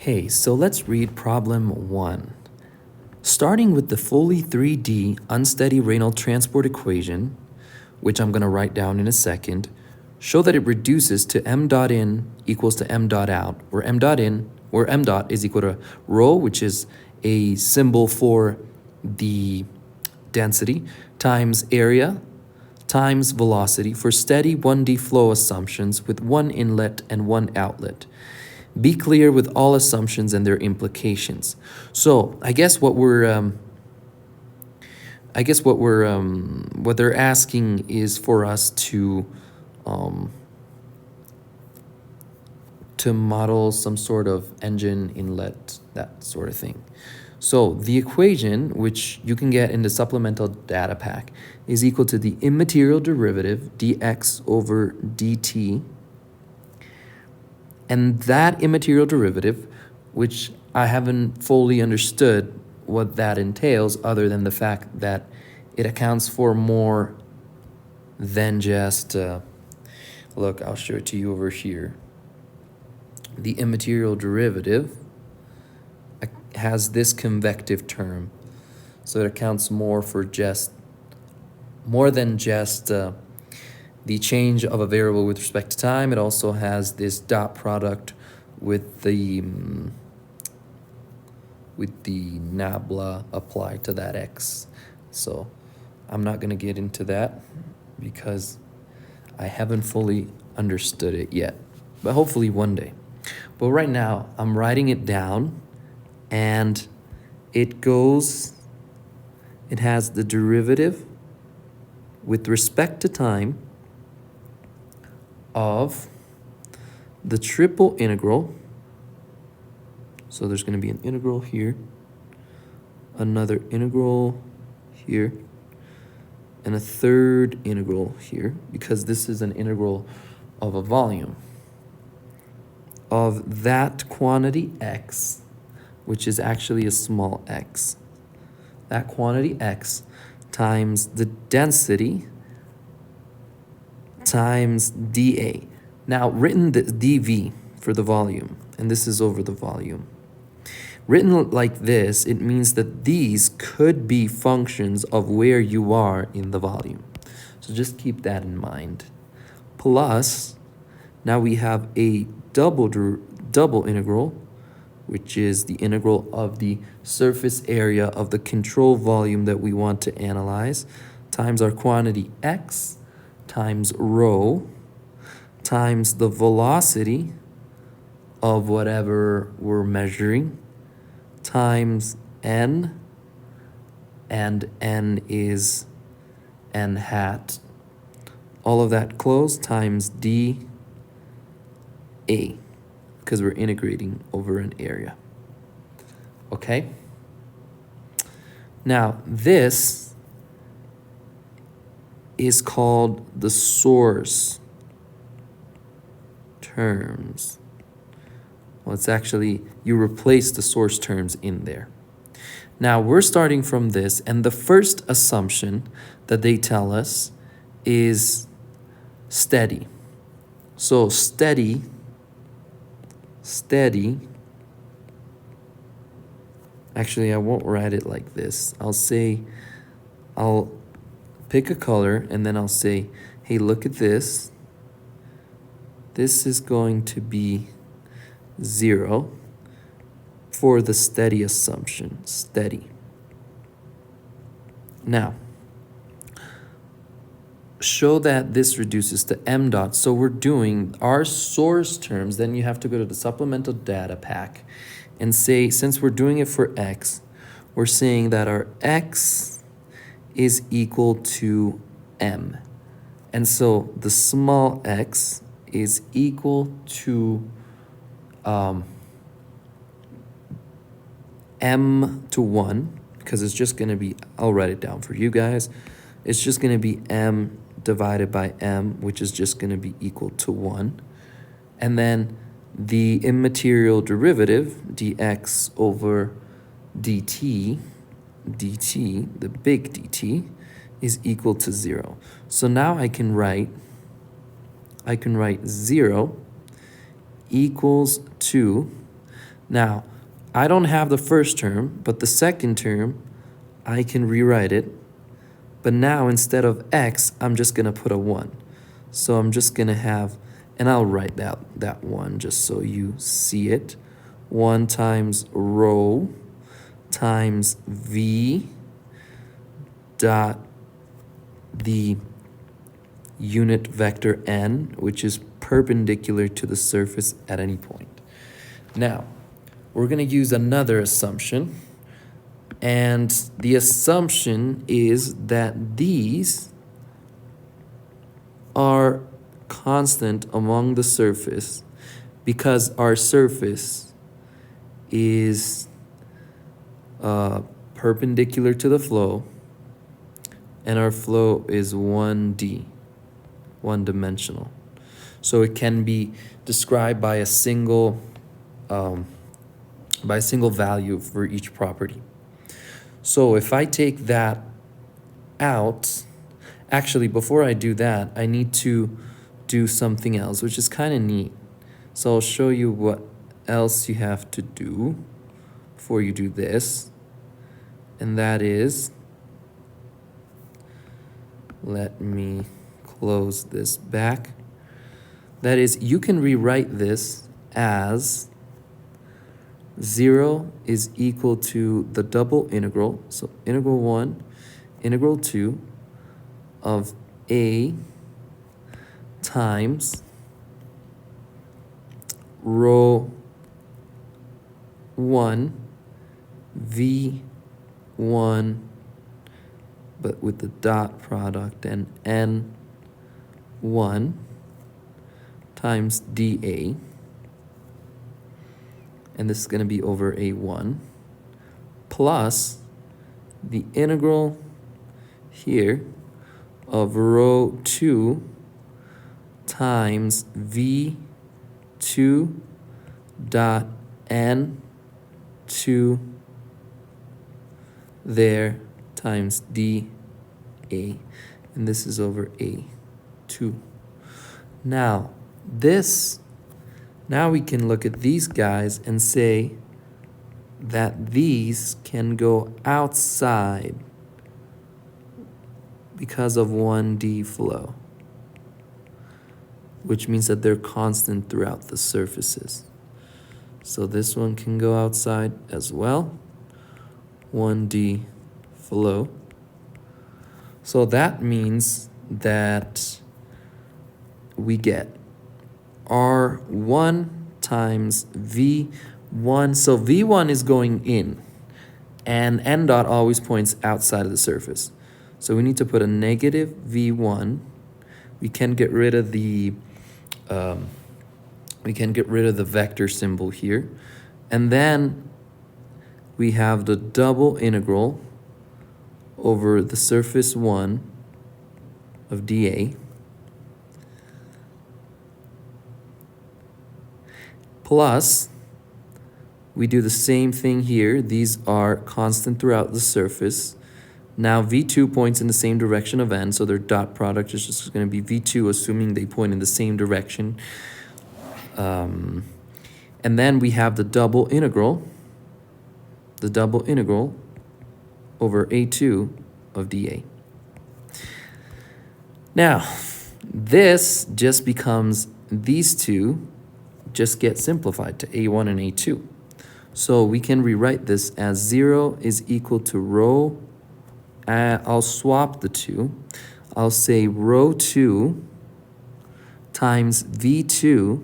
Okay, so let's read problem 1. Starting with the fully 3D unsteady Reynolds transport equation, which I'm going to write down in a second, show that it reduces to m dot in equals to m dot out, where m dot is equal to rho, which is a symbol for the density, times area, times velocity for steady 1D flow assumptions with one inlet and one outlet. Be clear with all assumptions and their implications. So I guess what they're asking is for us to model some sort of engine inlet, that sort of thing. So the equation, which you can get in the supplemental data pack, is equal to the immaterial derivative dx over dt. And that immaterial derivative, which I haven't fully understood what that entails other than the fact that it accounts for more than just, look, I'll show it to you over here. The immaterial derivative has this convective term. So it accounts more than just the change of a variable with respect to time. It also has this dot product with the nabla applied to that x. So I'm not going to get into that because I haven't fully understood it yet, but hopefully one day. But right now I'm writing it down, and it has the derivative with respect to time of the triple integral. So there's going to be an integral here, another integral here, and a third integral here, because this is an integral of a volume of that quantity x, which is actually a small x. That quantity x times the density times dA. Now, written the dV for the volume, and this is over the volume. Written like this, it means that these could be functions of where you are in the volume. So just keep that in mind. Plus, now we have a double integral, which is the integral of the surface area of the control volume that we want to analyze, times our quantity x, times rho, times the velocity of whatever we're measuring, times n, and n is n hat. All of that closed times dA, because we're integrating over an area. Okay? Now, this is called the source terms. Well, it's actually, you replace the source terms in there. Now, we're starting from this, and the first assumption that they tell us is steady. So steady, actually, I won't write it like this. I'll pick a color, and then I'll say, hey, look at this. This is going to be 0 for the steady assumption, steady. Now, show that this reduces to m dot. So we're doing our source terms, then you have to go to the supplemental data pack and say, since we're doing it for x, we're saying that our x is equal to m. And so the small x is equal to m to 1, because it's just going to be, I'll write it down for you guys. It's just going to be m divided by m, which is just going to be equal to 1. And then the immaterial derivative, dx over dt, the big dt, is equal to 0. So now I can write 0 equals to Now, I don't have the first term, but the second term, I can rewrite it. But now instead of x, I'm just going to put a 1. So I'm just going to have, and I'll write that 1 just so you see it. 1 times rho times v dot the unit vector n, which is perpendicular to the surface at any point. Now, we're going to use another assumption. And the assumption is that these are constant among the surface because our surface is perpendicular to the flow, and our flow is 1D, one-dimensional. So it can be described by a single value for each property. So if I take that out, actually before I do that, I need to do something else, which is kind of neat. So I'll show you what else you have to do before you do this. And that is, let me close this back. That is, you can rewrite this as 0 is equal to the double integral, so integral 1, integral 2 of a times rho 1 v1, but with the dot product, and n1 times dA. And this is going to be over a1, plus the integral here of rho 2 times v2 dot n2 there times dA. And this is over a2. Now we can look at these guys and say that these can go outside because of 1D flow, which means that they're constant throughout the surfaces. So this one can go outside as well, 1D flow. So that means that we get R1 times V1. So V1 is going in, and n dot always points outside of the surface. So we need to put a negative V1. We can get rid of the vector symbol here. And then we have the double integral over the surface 1 of dA plus, we do the same thing here. These are constant throughout the surface. Now V2 points in the same direction of n, so their dot product is just going to be V2, assuming they point in the same direction. And then we have the double integral over a2 of dA. Now, this just becomes, these two just get simplified to a1 and a2. So we can rewrite this as 0 is equal to rho, I'll swap the two. I'll say rho 2 times V2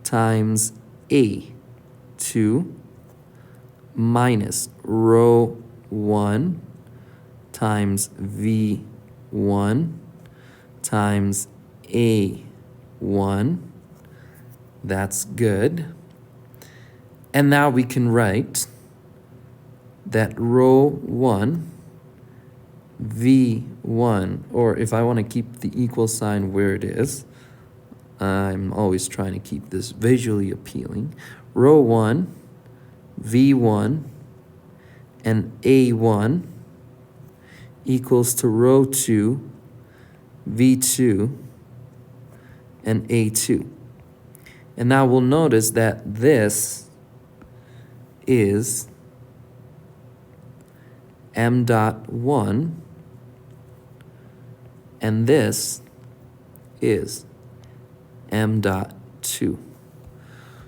times A2 minus rho 1 times V1 times A1. That's good. And now we can write that rho 1 V1, or if I want to keep the equal sign where it is, I'm always trying to keep this visually appealing. Rho 1 V1 and A1 equals to rho 2 V2 and A2. And now we'll notice that this is m dot 1, and this is m dot 2.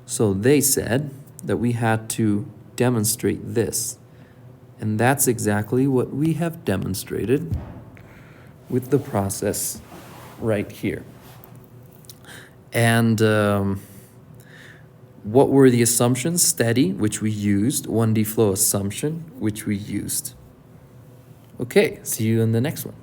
So they said that we had to demonstrate this. And that's exactly what we have demonstrated with the process right here. And what were the assumptions? Steady, which we used. 1D flow assumption, which we used. Okay, see you in the next one.